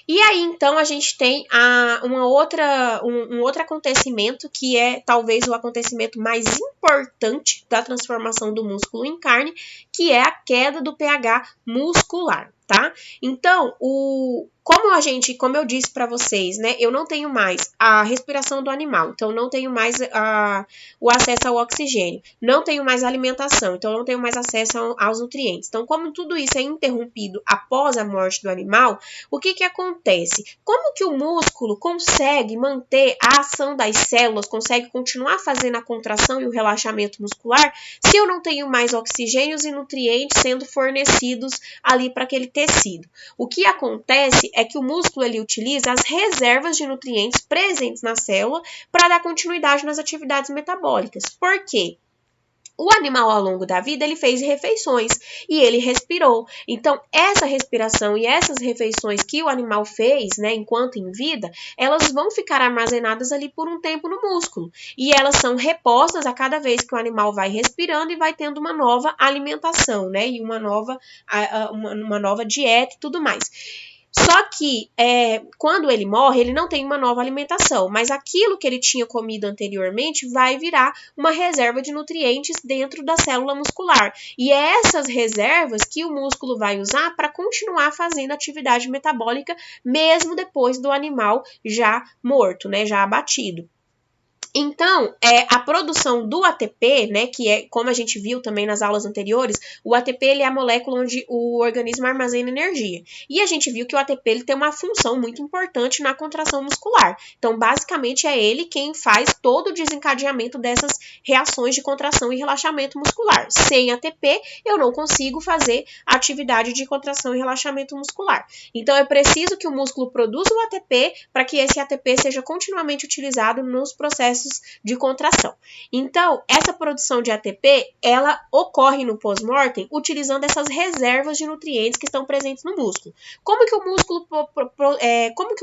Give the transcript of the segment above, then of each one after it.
E aí, então, a gente tem um outro acontecimento, que é talvez o acontecimento mais importante da transformação do músculo em carne, que é a queda do pH muscular, tá? Então, como eu disse para vocês, né, eu não tenho mais a respiração do animal, então não tenho mais o acesso ao oxigênio, não tenho mais alimentação, então não tenho mais acesso aos nutrientes. Então, como tudo isso é interrompido após a morte do animal, o que acontece? Como que o músculo consegue manter a ação das células, consegue continuar fazendo a contração e o relaxamento muscular, se eu não tenho mais oxigênios e nutrientes sendo fornecidos ali para aquele tecido? O que acontece é que o músculo ele utiliza as reservas de nutrientes presentes na célula para dar continuidade nas atividades metabólicas. Por quê? O animal, ao longo da vida, ele fez refeições e ele respirou. Então, essa respiração e essas refeições que o animal fez, né, enquanto em vida, elas vão ficar armazenadas ali por um tempo no músculo. E elas são repostas a cada vez que o animal vai respirando e vai tendo uma nova alimentação, né, e uma nova dieta e tudo mais. Só que quando ele morre, ele não tem uma nova alimentação, mas aquilo que ele tinha comido anteriormente vai virar uma reserva de nutrientes dentro da célula muscular. E é essas reservas que o músculo vai usar para continuar fazendo atividade metabólica, mesmo depois do animal já morto, né, já abatido. Então, a produção do ATP, né, que é, como a gente viu também nas aulas anteriores, o ATP ele é a molécula onde o organismo armazena energia. E a gente viu que o ATP ele tem uma função muito importante na contração muscular. Então, basicamente, é ele quem faz todo o desencadeamento dessas reações de contração e relaxamento muscular. Sem ATP, eu não consigo fazer a atividade de contração e relaxamento muscular. Então, é preciso que o músculo produza o ATP para que esse ATP seja continuamente utilizado nos processos de contração. Então, essa produção de ATP, ela ocorre no pós-mortem utilizando essas reservas de nutrientes que estão presentes no músculo. Como que o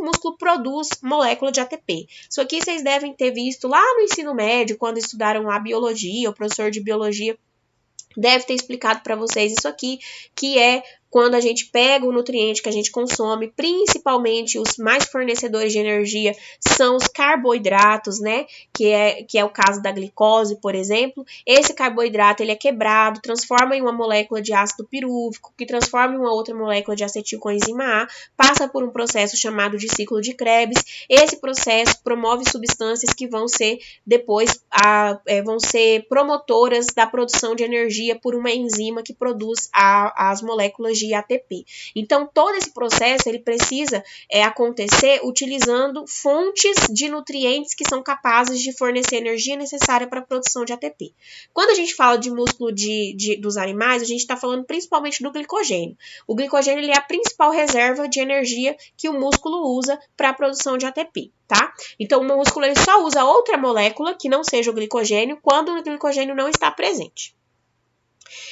músculo produz molécula de ATP? Isso aqui vocês devem ter visto lá no ensino médio, quando estudaram a biologia, o professor de biologia deve ter explicado para vocês isso aqui, que é quando a gente pega o nutriente que a gente consome, principalmente os mais fornecedores de energia são os carboidratos, né? Que é o caso da glicose, por exemplo. Esse carboidrato ele é quebrado, transforma em uma molécula de ácido pirúvico, que transforma em uma outra molécula de acetilcoenzima A, passa por um processo chamado de ciclo de Krebs. Esse processo promove substâncias que vão ser depois vão ser promotoras da produção de energia por uma enzima que produz as moléculas de ATP. Então, todo esse processo ele precisa acontecer utilizando fontes de nutrientes que são capazes de fornecer a energia necessária para a produção de ATP. Quando a gente fala de músculo dos animais, a gente está falando principalmente do glicogênio. O glicogênio ele é a principal reserva de energia que o músculo usa para a produção de ATP. Tá? Então, o músculo ele só usa outra molécula que não seja o glicogênio quando o glicogênio não está presente.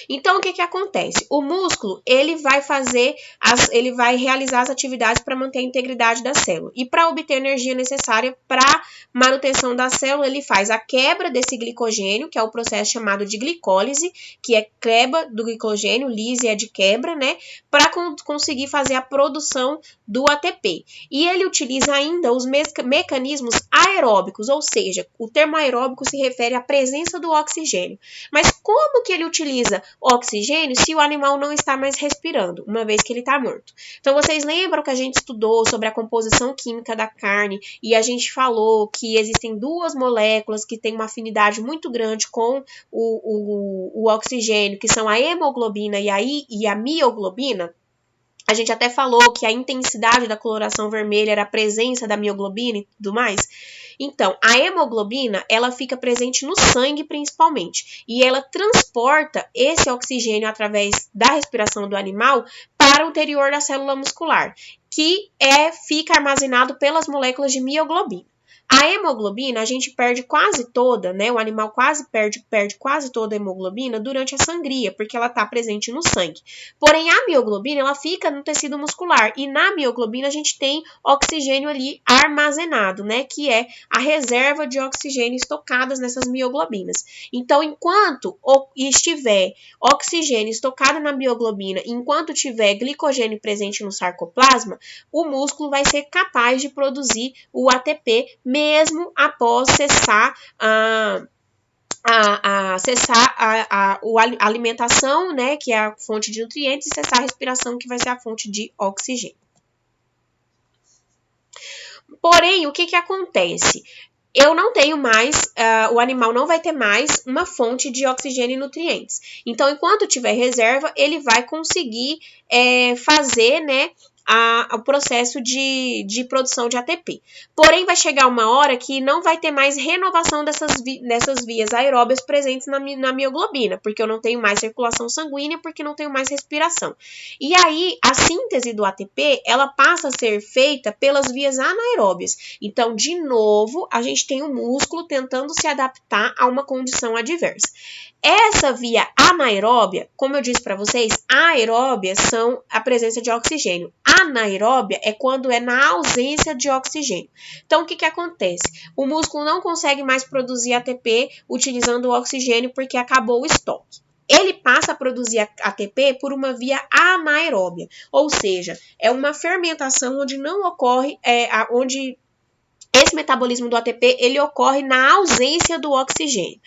Então, o que acontece? O músculo, ele vai realizar as atividades para manter a integridade da célula. E para obter a energia necessária para manutenção da célula, ele faz a quebra desse glicogênio, que é o processo chamado de glicólise, que é quebra do glicogênio, lise é de quebra, né? Para conseguir fazer a produção do ATP. E ele utiliza ainda os mecanismos aeróbicos, ou seja, o termo aeróbico se refere à presença do oxigênio. Mas como que ele utiliza oxigênio se o animal não está mais respirando, uma vez que ele está morto? Então, vocês lembram que a gente estudou sobre a composição química da carne e a gente falou que existem duas moléculas que têm uma afinidade muito grande com o oxigênio, que são a hemoglobina e a mioglobina? A gente até falou que a intensidade da coloração vermelha era a presença da mioglobina e tudo mais. Então, a hemoglobina, ela fica presente no sangue principalmente. E ela transporta esse oxigênio através da respiração do animal para o interior da célula muscular, que fica armazenado pelas moléculas de mioglobina. A hemoglobina a gente perde quase toda, né? O animal perde quase toda a hemoglobina durante a sangria, porque ela está presente no sangue. Porém, a mioglobina ela fica no tecido muscular e na mioglobina a gente tem oxigênio ali armazenado, né? Que é a reserva de oxigênio estocadas nessas mioglobinas. Então, enquanto estiver oxigênio estocado na mioglobina, enquanto tiver glicogênio presente no sarcoplasma, o músculo vai ser capaz de produzir o ATP mesmo após cessar a alimentação, né, que é a fonte de nutrientes, e cessar a respiração, que vai ser a fonte de oxigênio. Porém, o que acontece? Eu não tenho mais, o animal não vai ter mais uma fonte de oxigênio e nutrientes. Então, enquanto tiver reserva, ele vai conseguir fazer, né, o processo de produção de ATP. Porém, vai chegar uma hora que não vai ter mais renovação dessas vias aeróbias presentes na mioglobina, porque eu não tenho mais circulação sanguínea, porque não tenho mais respiração. E aí, a síntese do ATP, ela passa a ser feita pelas vias anaeróbias. Então, de novo, a gente tem o músculo tentando se adaptar a uma condição adversa. Essa via anaeróbia, como eu disse para vocês, aeróbias são a presença de oxigênio. Anaeróbia é quando é na ausência de oxigênio. Então, o que acontece? O músculo não consegue mais produzir ATP utilizando o oxigênio porque acabou o estoque. Ele passa a produzir ATP por uma via anaeróbia, ou seja, é uma fermentação onde não ocorre, onde esse metabolismo do ATP ele ocorre na ausência do oxigênio.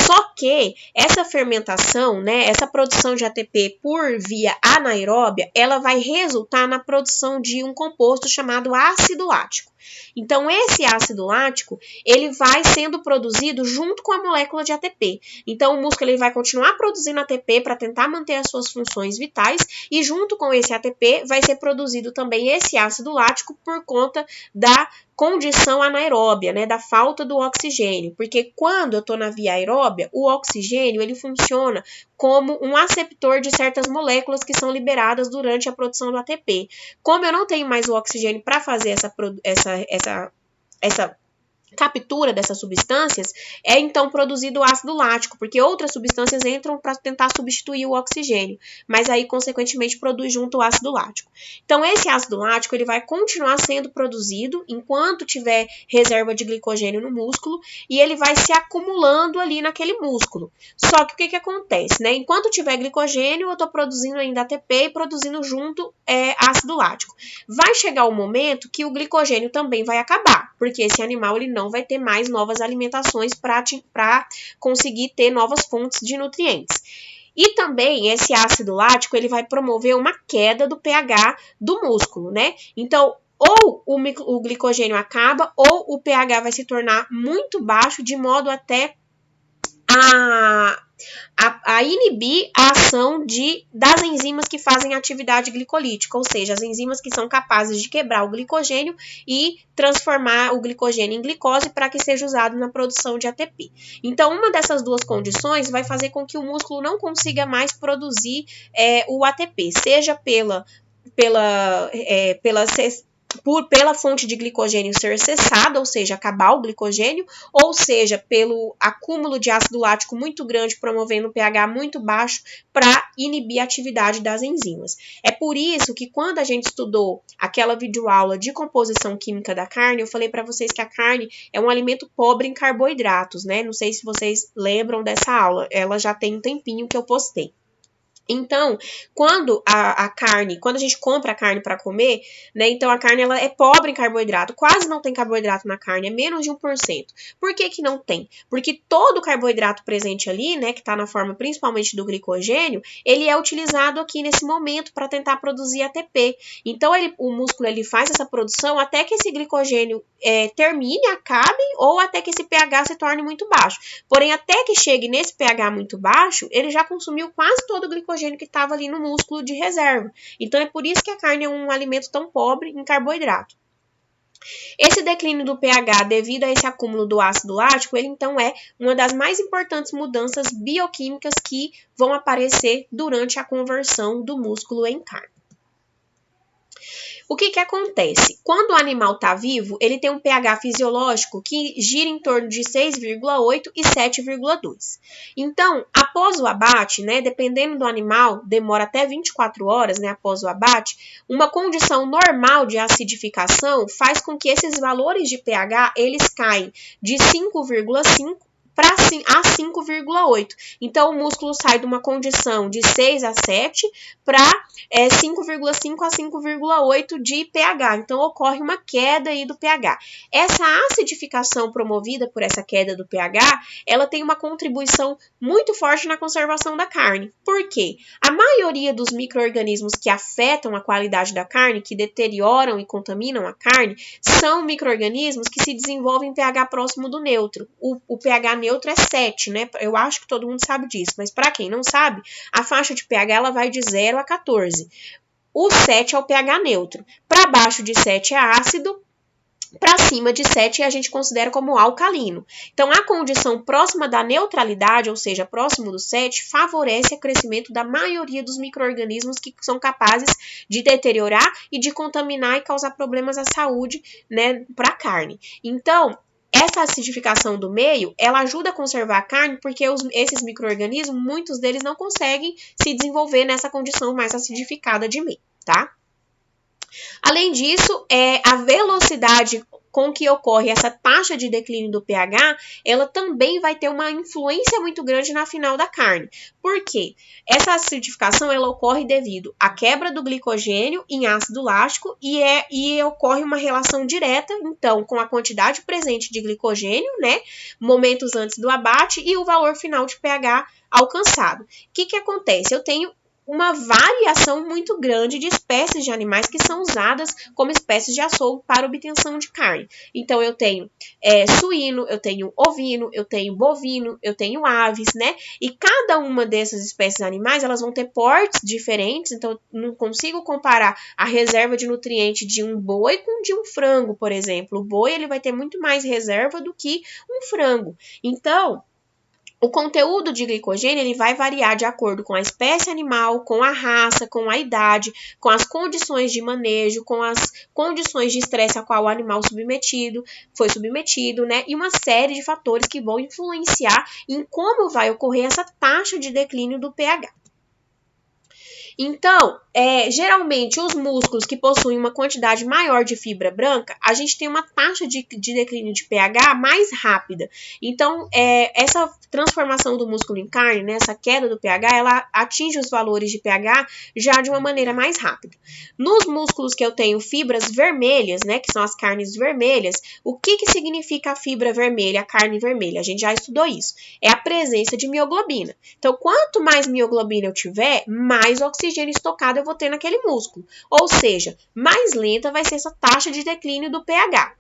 Só que essa fermentação, né, essa produção de ATP por via anaeróbia, ela vai resultar na produção de um composto chamado ácido lático. Então, esse ácido lático, ele vai sendo produzido junto com a molécula de ATP. Então, o músculo ele vai continuar produzindo ATP para tentar manter as suas funções vitais e junto com esse ATP vai ser produzido também esse ácido lático por conta da condição anaeróbia, né, da falta do oxigênio, porque quando eu estou na via aeróbia, o oxigênio ele funciona como um aceptor de certas moléculas que são liberadas durante a produção do ATP. Como eu não tenho mais o oxigênio para fazer essa captura dessas substâncias, é então produzido o ácido lático, porque outras substâncias entram para tentar substituir o oxigênio, mas aí, consequentemente, produz junto o ácido lático. Então, esse ácido lático ele vai continuar sendo produzido enquanto tiver reserva de glicogênio no músculo e ele vai se acumulando ali naquele músculo. Só que o que acontece, né? Enquanto tiver glicogênio, eu estou produzindo ainda ATP e produzindo junto ácido lático. Vai chegar o momento que o glicogênio também vai acabar, porque esse animal ele não vai ter mais novas alimentações para conseguir ter novas fontes de nutrientes. E também esse ácido lático ele vai promover uma queda do pH do músculo, né? Então, ou o glicogênio acaba, ou o pH vai se tornar muito baixo, de modo até a inibir a ação das enzimas que fazem atividade glicolítica, ou seja, as enzimas que são capazes de quebrar o glicogênio e transformar o glicogênio em glicose para que seja usado na produção de ATP. Então, uma dessas duas condições vai fazer com que o músculo não consiga mais produzir o ATP, seja pela fonte de glicogênio ser cessada, ou seja, acabar o glicogênio, ou seja, pelo acúmulo de ácido lático muito grande, promovendo um pH muito baixo para inibir a atividade das enzimas. É por isso que quando a gente estudou aquela videoaula de composição química da carne, eu falei para vocês que a carne é um alimento pobre em carboidratos, né? Não sei se vocês lembram dessa aula, ela já tem um tempinho que eu postei. Então, quando a gente compra a carne para comer, né, então a carne ela é pobre em carboidrato, quase não tem carboidrato na carne, é menos de 1%. Por que não tem? Porque todo o carboidrato presente ali, né, que está na forma principalmente do glicogênio, ele é utilizado aqui nesse momento para tentar produzir ATP. Então, o músculo ele faz essa produção até que esse glicogênio termine, acabe, ou até que esse pH se torne muito baixo. Porém, até que chegue nesse pH muito baixo, ele já consumiu quase todo o glicogênio que estava ali no músculo de reserva. Então, é por isso que a carne é um alimento tão pobre em carboidrato. Esse declínio do pH devido a esse acúmulo do ácido lático, ele então é uma das mais importantes mudanças bioquímicas que vão aparecer durante a conversão do músculo em carne. O que acontece? Quando o animal está vivo, ele tem um pH fisiológico que gira em torno de 6,8 e 7,2. Então, após o abate, né, dependendo do animal, demora até 24 horas, né, após o abate, uma condição normal de acidificação faz com que esses valores de pH, eles caem de 5,5 a 5,8. Então, o músculo sai de uma condição de 6 a 7 para 5,5 a 5,8 de pH. Então, ocorre uma queda aí do pH. Essa acidificação promovida por essa queda do pH, ela tem uma contribuição muito forte na conservação da carne. Por quê? A maioria dos micro-organismos que afetam a qualidade da carne, que deterioram e contaminam a carne, são micro-organismos que se desenvolvem em pH próximo do neutro. O pH neutro é 7, né? Eu acho que todo mundo sabe disso, mas para quem não sabe, a faixa de pH ela vai de 0 a 14. O 7 é o pH neutro. Para baixo de 7 é ácido, para cima de 7 a gente considera como alcalino. Então, a condição próxima da neutralidade, ou seja, próximo do 7, favorece o crescimento da maioria dos micro-organismos que são capazes de deteriorar e de contaminar e causar problemas à saúde, né, para a carne. Então, essa acidificação do meio, ela ajuda a conservar a carne porque esses micro-organismos, muitos deles não conseguem se desenvolver nessa condição mais acidificada de meio, tá? Além disso, a velocidade com que ocorre essa taxa de declínio do pH, ela também vai ter uma influência muito grande na final da carne. Por quê? Essa acidificação ela ocorre devido à quebra do glicogênio em ácido lático e ocorre uma relação direta, então, com a quantidade presente de glicogênio, né, momentos antes do abate e o valor final de pH alcançado. O que acontece? Eu tenho uma variação muito grande de espécies de animais que são usadas como espécies de açougue para obtenção de carne. Então, eu tenho suíno, eu tenho ovino, eu tenho bovino, eu tenho aves, né? E cada uma dessas espécies de animais, elas vão ter portes diferentes, então eu não consigo comparar a reserva de nutriente de um boi com de um frango, por exemplo. O boi, ele vai ter muito mais reserva do que um frango. Então, o conteúdo de glicogênio ele vai variar de acordo com a espécie animal, com a raça, com a idade, com as condições de manejo, com as condições de estresse a qual o animal foi submetido, né? E uma série de fatores que vão influenciar em como vai ocorrer essa taxa de declínio do pH. Então, geralmente, os músculos que possuem uma quantidade maior de fibra branca, a gente tem uma taxa de declínio de pH mais rápida. Então, essa transformação do músculo em carne, né, essa queda do pH, ela atinge os valores de pH já de uma maneira mais rápida. Nos músculos que eu tenho fibras vermelhas, né, que são as carnes vermelhas, o que significa a fibra vermelha, a carne vermelha? A gente já estudou isso. É a presença de mioglobina. Então, quanto mais mioglobina eu tiver, mais oxigênio estocado eu vou ter naquele músculo. Ou seja, mais lenta vai ser essa taxa de declínio do pH.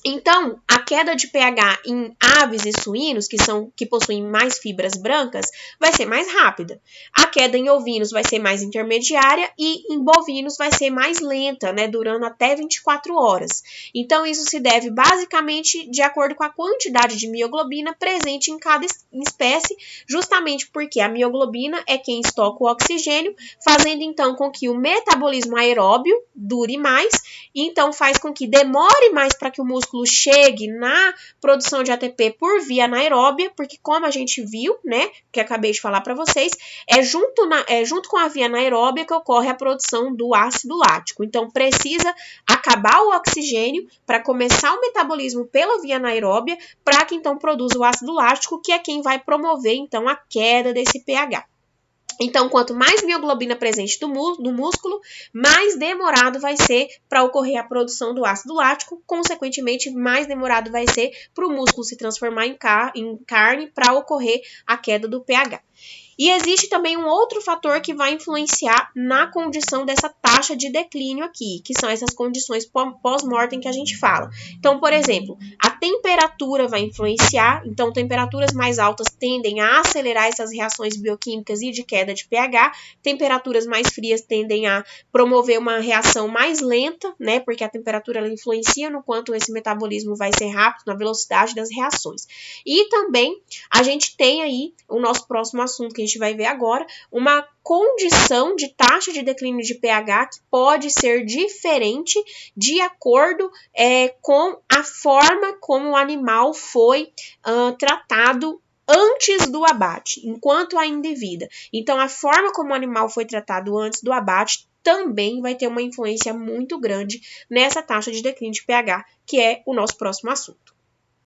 Então, a queda de pH em aves e suínos, que possuem mais fibras brancas, vai ser mais rápida. A queda em ovinos vai ser mais intermediária e em bovinos vai ser mais lenta, né, durando até 24 horas. Então, isso se deve basicamente de acordo com a quantidade de mioglobina presente em cada espécie, justamente porque a mioglobina é quem estoca o oxigênio, fazendo então com que o metabolismo aeróbio dure mais, e então faz com que demore mais para que o músculo chegue na produção de ATP por via anaeróbia, porque como a gente viu, né, que acabei de falar para vocês, junto com a via anaeróbia que ocorre a produção do ácido lático. Então, precisa acabar o oxigênio para começar o metabolismo pela via anaeróbia, para que então produza o ácido lático, que é quem vai promover então a queda desse pH. Então, quanto mais mioglobina presente no músculo, mais demorado vai ser para ocorrer a produção do ácido lático, consequentemente, mais demorado vai ser para o músculo se transformar em carne para ocorrer a queda do pH. E existe também um outro fator que vai influenciar na condição dessa taxa de declínio aqui, que são essas condições pós-mortem que a gente fala. Então, por exemplo, a temperatura vai influenciar, então temperaturas mais altas tendem a acelerar essas reações bioquímicas e de queda de pH, temperaturas mais frias tendem a promover uma reação mais lenta, né, porque a temperatura ela influencia no quanto esse metabolismo vai ser rápido, na velocidade das reações. E também a gente tem aí o nosso próximo assunto que a gente gente vai ver agora, uma condição de taxa de declínio de pH que pode ser diferente de acordo com a forma como o animal foi tratado antes do abate, enquanto ainda em vida. Então, a forma como o animal foi tratado antes do abate também vai ter uma influência muito grande nessa taxa de declínio de pH, que é o nosso próximo assunto.